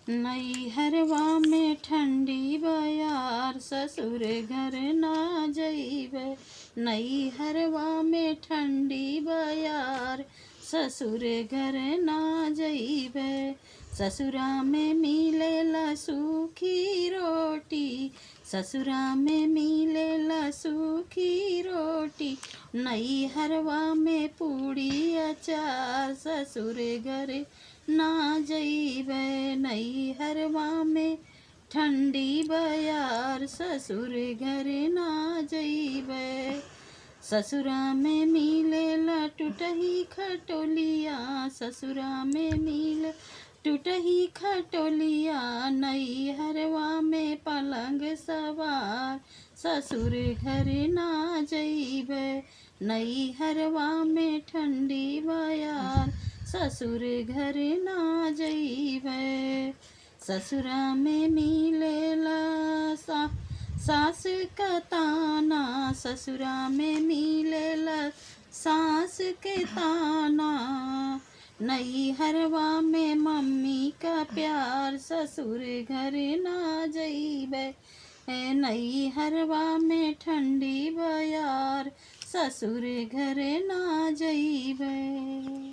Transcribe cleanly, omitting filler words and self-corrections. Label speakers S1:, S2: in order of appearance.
S1: नई हरवा में ठंडी बयार, ससुर घर ना जइबे। नई हरवा में ठंडी बयार, ससुर घर ना जइबे। ससुरा में मिलेला सूखी रोटी, ससुरा में मिलेला सूखी रोटी। नई हरवा में पूड़ी अचार, ससुर घर ना जइबे। नई हरवा में ठंडी बयार, ससुर घर ना जइबे। ससुरा में मिलेला टूटही खटोलिया, ससुरा में मिले टूटही खटोलिया। नई हरवा में पलंग सवार, ससुर घर ना जइबे। नई हरवा में ठंडी बयार, ससुर घर ना जइबे। ससुरा में मिलेला सास का ताना, ससुरा में मिलेला सास के ताना। नई हरवा में मम्मी का प्यार, ससुर घर ना जइबे। नई हरवा में ठंडी बयार, ससुर घर ना जइबे।